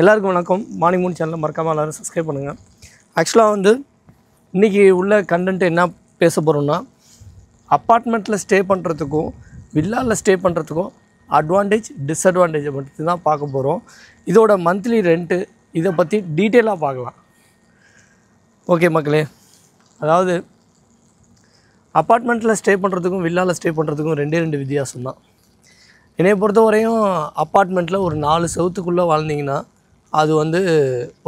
எல்லாருக்கும் வணக்கம். Morning Moon சேனலை மறக்காமல் எல்லோரும் சப்ஸ்கிரைப் பண்ணுங்கள். ஆக்சுவலாக வந்து இன்றைக்கி உள்ள கண்டென்ட் என்ன பேச போகிறோம்னா, அப்பார்ட்மெண்ட்டில் ஸ்டே பண்ணுறதுக்கும் வில்லாவில் ஸ்டே பண்ணுறதுக்கும் அட்வான்டேஜ் டிஸ்அட்வான்டேஜை மட்டும் தான் பார்க்க போகிறோம். இதோட மந்த்லி ரெண்ட்டு இதை பற்றி டீட்டெயிலாக பார்க்கலாம். ஓகே மக்களே, அதாவது அப்பார்ட்மெண்ட்டில் ஸ்டே பண்ணுறதுக்கும் வில்லாவில் ஸ்டே பண்ணுறதுக்கும் ரெண்டு வித்தியாசம் தான். என்னை பொறுத்த வரையும் அப்பார்ட்மெண்ட்டில் ஒரு 4 செவத்துக்குள்ளே வாழ்ந்தீங்கன்னா அது வந்து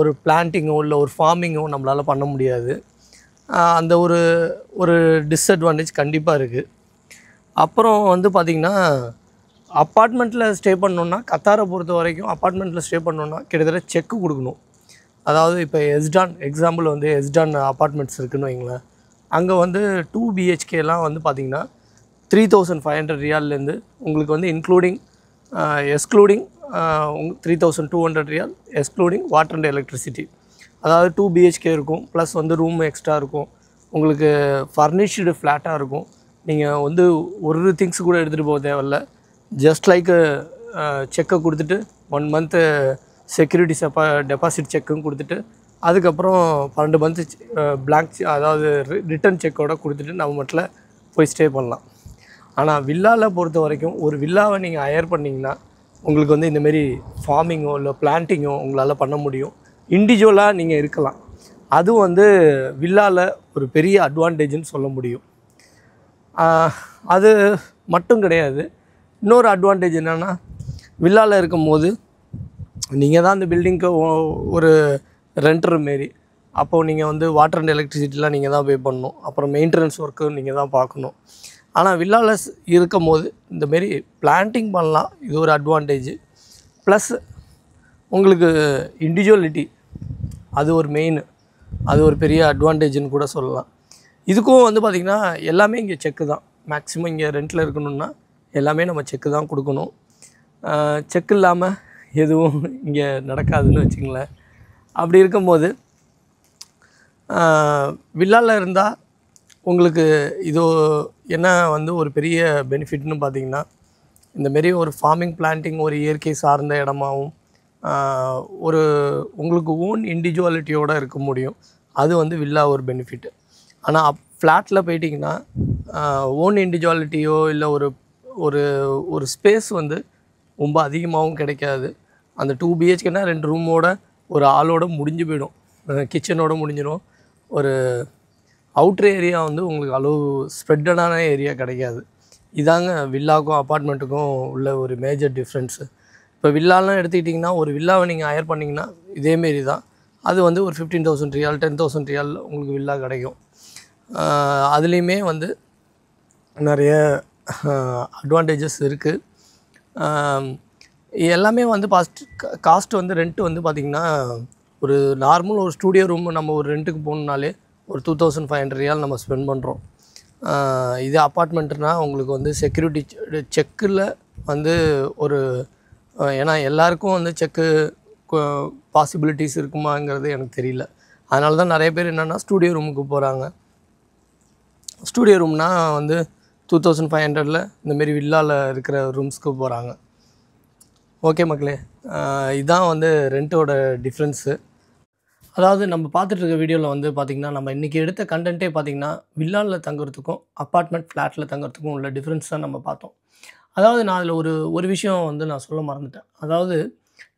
ஒரு பிளான்ட்டிங்கோ இல்லை ஒரு ஃபார்மிங்கோ நம்மளால் பண்ண முடியாது. அந்த ஒரு டிஸ்அட்வான்டேஜ் கண்டிப்பாக இருக்குது. அப்புறம் வந்து பார்த்திங்கன்னா, அப்பார்ட்மெண்ட்டில் ஸ்டே பண்ணோன்னா கத்தாரை பொறுத்த வரைக்கும் அப்பார்ட்மெண்ட்டில் ஸ்டே பண்ணோன்னா கிட்டத்தட்ட செக்கு கொடுக்கணும். அதாவது இப்போ எஸ்டான் எக்ஸாம்பிள் வந்து எஸ்டான் அப்பார்ட்மெண்ட்ஸ் இருக்குதுன்னு வைங்களேன். அங்கே வந்து 2 BHKலாம் வந்து பார்த்திங்கன்னா 3500 ரியால்லேருந்து உங்களுக்கு வந்து எக்ஸ்க்ளூடிங் 3200 ரியால் எக்ஸ்க்ளூடிங் வாட்டர் அண்ட் எலக்ட்ரிசிட்டி. அதாவது 2 BHK இருக்கும், ப்ளஸ் வந்து ரூம் எக்ஸ்ட்ரா இருக்கும், உங்களுக்கு ஃபர்னிஷ்டு ஃப்ளாட்டாக இருக்கும். நீங்கள் வந்து ஒரு திங்ஸ் கூட எடுத்துகிட்டு போக தேவையில்ல. ஜஸ்ட் லைக் செக்கை கொடுத்துட்டு 1 மந்த்து செக்யூரிட்டி டெபாசிட் செக்கும் கொடுத்துட்டு அதுக்கப்புறம் 12 மந்த்து பிளாங்க் அதாவது ரிட்டன் செக்கோட கொடுத்துட்டு நம்ம மட்டும் போய் ஸ்டே பண்ணலாம். ஆனால் வில்லாவில் பொறுத்த வரைக்கும் ஒரு வில்லாவை நீங்கள் ஹையர் பண்ணிங்கன்னா உங்களுக்கு வந்து இந்தமாரி ஃபார்மிங்கோ இல்லை பிளான்ட்டிங்கோ உங்களால் பண்ண முடியும். இண்டிவிஜுவலாக நீங்கள் இருக்கலாம். அதுவும் வந்து வில்லாவில் ஒரு பெரிய அட்வான்டேஜ்னு சொல்ல முடியும். அது மட்டும் கிடையாது, இன்னொரு அட்வான்டேஜ் என்னென்னா, வில்லாவில் இருக்கும் போது நீங்கள் தான் அந்த பில்டிங்க்கு ஒரு ரெண்டர் மாரி. அப்போது நீங்கள் வந்து வாட்டர் அண்ட் எலக்ட்ரிசிட்டிலாம் நீங்கள் தான் பே பண்ணணும். அப்புறம் மெயின்டெனன்ஸ் ஒர்க்கு நீங்கள் தான் பார்க்கணும். ஆனால் வில்லாவில் இருக்கும் போது இந்தமாரி பிளான்ட்டிங் பண்ணலாம். இது ஒரு அட்வான்டேஜ். ப்ளஸ் உங்களுக்கு இண்டிவிஜுவலிட்டி அது ஒரு மெயின், அது ஒரு பெரிய அட்வான்டேஜ்னு கூட சொல்லலாம். இதுக்கும் வந்து பார்த்திங்கன்னா எல்லாமே இங்கே செக்கு தான். மேக்ஸிமம் இங்கே ரெண்டில் இருக்கணும்னா எல்லாமே நம்ம செக்கு தான் கொடுக்கணும். செக் இல்லாமல் எதுவும் இங்கே நடக்காதுன்னு வச்சுங்களேன். அப்படி இருக்கும்போது வில்லாவில் இருந்தால் உங்களுக்கு இது என்ன வந்து ஒரு பெரிய பெனிஃபிட்னு பார்த்திங்கன்னா, இந்தமாரி ஒரு ஃபார்மிங் பிளான்ட்டிங் ஒரு இயற்கை சார்ந்த இடமாகவும் உங்களுக்கு ஓன் இண்டிவிஜுவாலிட்டியோடு இருக்க முடியும். அது வந்து வில்லா ஒரு பெனிஃபிட். ஆனால் ஃப்ளாட்டில் போயிட்டிங்கன்னா ஓன் இண்டிவிஜுவாலிட்டியோ இல்லை ஒரு ஸ்பேஸ் வந்து ரொம்ப அதிகமாகவும் கிடைக்காது. அந்த 2 BHKனா 2 ரூமோட ஒரு ஆளோட முடிஞ்சு போயிடும், கிச்சனோட முடிஞ்சிடும். ஒரு அவுட்ரு ஏரியா வந்து உங்களுக்கு அளவு ஸ்ப்ரெட்டடான ஏரியா கிடைக்காது. இதாங்க வில்லாவுக்கும் அப்பார்ட்மெண்ட்டுக்கும் உள்ள ஒரு மேஜர் டிஃப்ரென்ஸு. இப்போ வில்லாலாம் எடுத்துக்கிட்டிங்கன்னா ஒரு வில்லாவை நீங்கள் ஹையர் பண்ணிங்கன்னா இதேமாரி தான். அது வந்து ஒரு 15,000 ரியால் 10,000 ரியால் உங்களுக்கு வில்லா கிடைக்கும். அதுலேயுமே வந்து நிறைய அட்வான்டேஜஸ் இருக்குது. எல்லாமே வந்து காஸ்ட் வந்து ரெண்ட்டு வந்து பார்த்திங்கன்னா ஒரு நார்மல் ஒரு ஸ்டூடியோ ரூம் நம்ம ஒரு ரெண்ட்டுக்கு போகணுன்னாலே ஒரு 2500 ரியால் நம்ம ஸ்பெண்ட் பண்ணுறோம். இது அப்பார்ட்மெண்ட்டுனால் உங்களுக்கு வந்து செக்யூரிட்டி செக்கில் வந்து ஏன்னா எல்லாருக்கும் வந்து செக்கு பாசிபிலிட்டிஸ் இருக்குமாங்கிறது எனக்கு தெரியல. அதனால தான் நிறைய பேர் என்னென்னா ஸ்டூடியோ ரூமுக்கு போகிறாங்க. ஸ்டூடியோ ரூம்னால் வந்து 2500 இந்தமாரி வில்லாவில் இருக்கிற ரூம்ஸ்க்கு போகிறாங்க. ஓகே மக்களே, இதுதான் வந்து ரெண்ட்டோட டிஃப்ரென்ஸு. அதாவது நம்ம பார்த்துட்டு இருக்க வீடியோவில் வந்து பார்த்திங்கன்னா, நம்ம இன்றைக்கி எடுத்த கண்டென்ட்டே பார்த்திங்கன்னா வில்லாவில் தங்குறதுக்கும் அப்பார்ட்மெண்ட் ஃப்ளாட்டில் தங்குறதுக்கும் உள்ள டிஃப்ரென்ஸ் தான் நம்ம பார்த்தோம். அதாவது நான் அதில் ஒரு விஷயம் வந்து நான் சொல்ல மறந்துட்டேன். அதாவது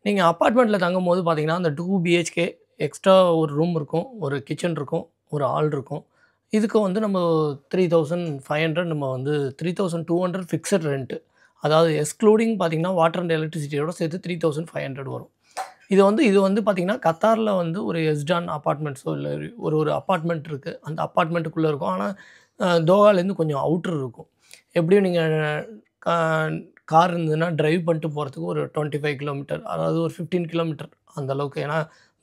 நீங்கள் அப்பார்ட்மெண்ட்டில் தங்கும்போது பார்த்திங்கன்னா அந்த 2 BHK எக்ஸ்ட்ரா ஒரு ரூம் இருக்கும், ஒரு கிச்சன் இருக்கும், ஒரு ஹால் இருக்கும். இதுக்கு வந்து நம்ம 3500 நம்ம வந்து 3200 ஃபிக்ஸட் ரெண்ட்டு. அதாவது எக்ஸ்க்ளூடிங் பார்த்திங்கன்னா வாட்டர் அண்ட் எலக்ட்ரிசிட்டியோடு சேர்த்து 3500 வரும். இது வந்து பார்த்திங்கன்னா கத்தாரில் வந்து ஒரு எஸ்டான் அப்பார்ட்மெண்ட்ஸோ இல்லை ஒரு அப்பார்ட்மெண்ட் இருக்குது, அந்த அப்பார்ட்மெண்ட்டுக்குள்ளே இருக்கும். ஆனால் தோஹாலேருந்து கொஞ்சம் அவுட்ரு இருக்கும். எப்படியும் நீங்கள் கார் இருந்ததுன்னா ட்ரைவ் பண்ணிட்டு போகிறதுக்கு ஒரு 25 கிலோமீட்டர், அதாவது ஒரு 15 கிலோமீட்டர் அந்தளவுக்கு. ஏன்னா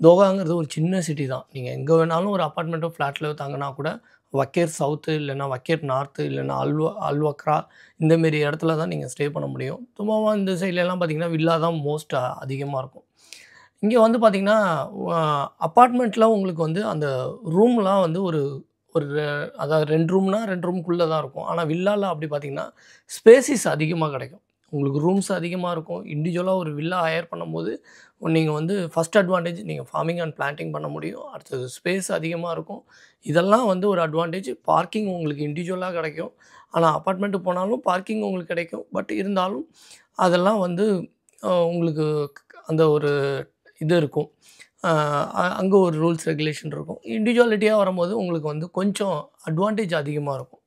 தோஹாங்கிறது ஒரு சின்ன சிட்டி தான். நீங்கள் எங்கே வேணாலும் ஒரு அப்பார்ட்மெண்ட்டோ ஃப்ளாட்டில் தங்கினா கூட வக்கேர் சவுத்து இல்லைன்னா வக்கேர் நார்த்து இல்லைன்னா அல்வக்ரா இந்தமாரி இடத்துல தான் நீங்கள் ஸ்டே பண்ண முடியும். சும்மாவா இந்த சைட்லலாம் பார்த்திங்கன்னா வில்லா தான் மோஸ்ட் அதிகமாக இருக்கும். இங்கே வந்து பார்த்திங்கன்னா அப்பார்ட்மெண்ட்டில் உங்களுக்கு வந்து அந்த ரூம்லாம் வந்து அதாவது 2 ரூம்னா 2 ரூமுக்குள்ளே தான் இருக்கும். ஆனால் வில்லாவில் அப்படி பார்த்திங்கன்னா ஸ்பேசிஸ் அதிகமாக கிடைக்கும். உங்களுக்கு ரூம்ஸ் அதிகமாக இருக்கும். இண்டிவிஜுவலாக ஒரு வில்லா ஹையர் பண்ணும்போது நீங்கள் வந்து ஃபஸ்ட் அட்வான்டேஜ் நீங்கள் ஃபார்மிங் அண்ட் பிளான்டிங் பண்ண முடியும். அடுத்தது ஸ்பேஸ் அதிகமாக இருக்கும். இதெல்லாம் வந்து ஒரு அட்வான்டேஜ். பார்க்கிங் உங்களுக்கு இண்டிவிஜுவலாக கிடைக்கும். ஆனால் அப்பார்ட்மெண்ட்டு போனாலும் பார்க்கிங் உங்களுக்கு கிடைக்கும். பட் இருந்தாலும் அதெல்லாம் வந்து உங்களுக்கு அந்த ஒரு இது இருக்கும். அங்கே ஒரு ரூல்ஸ் ரெகுலேஷன் இருக்கும். இண்டிவிஜுவாலிட்டியாக வரும்போது உங்களுக்கு வந்து கொஞ்சம் அட்வான்டேஜ் அதிகமாக இருக்கும்.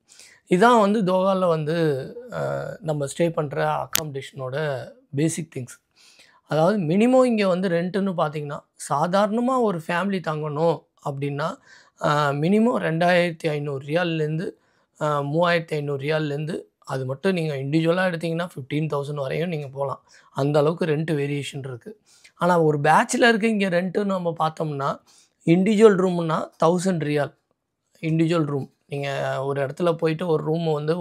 இதான் வந்து தோஹால வந்து நம்ம ஸ்டே பண்ணுற அக்காமடேஷனோட பேசிக் திங்ஸ். அதாவது மினிமம் இங்கே வந்து ரெண்ட்டுன்னு பார்த்தீங்கன்னா, சாதாரணமாக ஒரு ஃபேமிலி தங்கணும் அப்படின்னா, மினிமம் $2,500 $3,500 அது மட்டும் நீங்கள் இண்டிவிஜுவலாக எடுத்தீங்கன்னா 15,000 வரையும் நீங்கள் போகலாம். அந்த அளவுக்கு ரெண்ட் வேரியேஷன் இருக்குது. ஆனால் ஒரு பேச்சுலருக்கு இங்கே ரெண்ட்டுன்னு நம்ம பார்த்தோம்னா, இண்டிவிஜுவல் ரூம்னா $1,000 இண்டிவிஜுவல் ரூம். நீங்கள் ஒரு இடத்துல போயிட்டு ஒரு ரூம் வந்து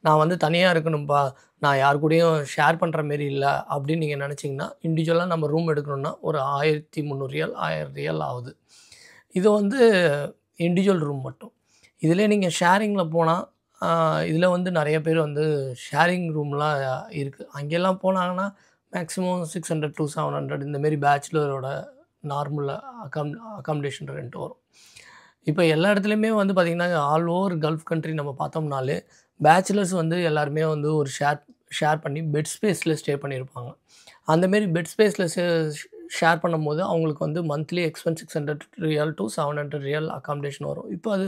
நான் வந்து தனியாக இருக்கணும்ப்பா, நான் யார் கூடயும் ஷேர் பண்ணுற மாரி இல்ல அப்படின்னு நீங்கள் நினச்சிங்கன்னா, இண்டிவிஜுவலாக நம்ம ரூம் எடுக்கணும்னா ஒரு $1,300 $1,000 ஆகுது. இது வந்து இண்டிவிஜுவல் ரூம் மட்டும். இதிலே நீங்கள் ஷேரிங்கில் போனால், இதில் வந்து நிறைய பேர் வந்து ஷேரிங் ரூம்லாம் இருக்குது. அங்கெல்லாம் போனாங்கன்னா மேக்ஸிமம் 600 to 700 இந்தமாரி பேச்சுலரோட நார்மல் அக்காமடேஷன் ரெண்ட் வரும். இப்போ எல்லா இடத்துலையுமே வந்து பார்த்திங்கன்னா, ஆல் ஓவர் கல்ஃப் கண்ட்ரி நம்ம பார்த்தோம்னாலே பேச்சுலர்ஸ் வந்து எல்லாருமே வந்து ஒரு ஷேர் பண்ணி பெட் ஸ்பேஸில் ஸ்டே பண்ணியிருப்பாங்க. அந்தமாரி பெட் ஸ்பேஸில் ஷேர் பண்ணும்போது அவங்களுக்கு வந்து மந்த்லி எக்ஸ்பென்ஸ் $600 to $700 அக்காமடேஷன் வரும். இப்போ அது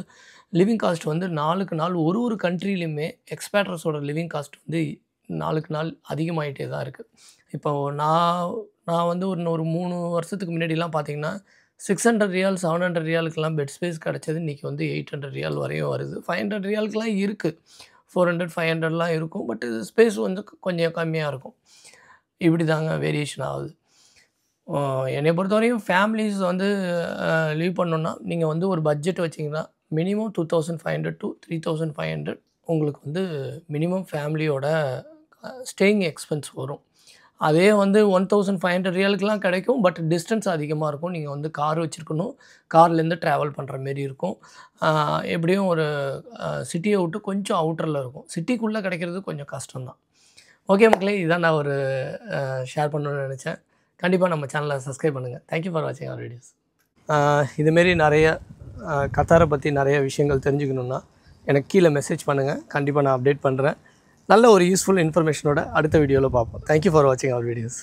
லிவிங் காஸ்ட் வந்து நாளுக்கு நாள் ஒரு கண்ட்ரிலையுமே எக்ஸ்பேட்ரஸோட லிவிங் காஸ்ட் வந்து நாளுக்கு நாள் அதிகமாகிட்டே தான் இருக்குது. இப்போ நான் வந்து ஒரு 3 வருஷத்துக்கு முன்னாடிலாம் பார்த்திங்கன்னா, $600 $700 பெட் ஸ்பேஸ் கிடச்சது இன்றைக்கி வந்து $800 வரையும் வருது. $500 இருக்குது. 400 500 இருக்கும். பட் இது ஸ்பேஸ் வந்து கொஞ்சம் கம்மியாக இருக்கும். இப்படி தாங்க வேரியேஷன் ஆகுது. என்னை பொறுத்தவரையும் ஃபேமிலிஸ் வந்து லீவ் பண்ணணுன்னா, நீங்கள் வந்து ஒரு பட்ஜெட் வச்சிங்கன்னா மினிமம் 2,500 to 3,500 உங்களுக்கு வந்து மினிமம் ஃபேமிலியோட ஸ்டேயிங் எக்ஸ்பென்ஸ் வரும். அதே வந்து $1,500 கிடைக்கும். பட் டிஸ்டன்ஸ் அதிகமாக இருக்கும். நீங்கள் வந்து கார் வச்சுருக்கணும். கார்லேருந்து ட்ராவல் பண்ணுற மாரி இருக்கும். எப்படியும் ஒரு சிட்டியை விட்டு கொஞ்சம் அவுட்டரில் இருக்கும். சிட்டிக்குள்ளே கிடைக்கிறது கொஞ்சம் கஷ்டம் தான். ஓகே மக்களே, இதான் நான் ஒரு ஷேர் பண்ணணும்னு நினச்சேன். கண்டிப்பாக நம்ம சேனலை சப்ஸ்கிரைப் பண்ணுங்கள். தேங்க்யூ ஃபார் வாட்சிங் அவர் வீடியோஸ். இதுமாரி நிறைய கத்தாரை பற்றி நிறைய விஷயங்கள் தெரிஞ்சுக்கணுன்னா எனக்கு கீழே மெசேஜ் பண்ணுங்கள். கண்டிப்பாக நான் அப்டேட் பண்ணுறேன். நல்ல ஒரு யூஸ்ஃபுல் இன்ஃபர்மேஷனோட அடுத்த வீடியோவில் பார்ப்போம். தேங்க்யூ ஃபார் வாட்சிங் அவர் வீடியோஸ்.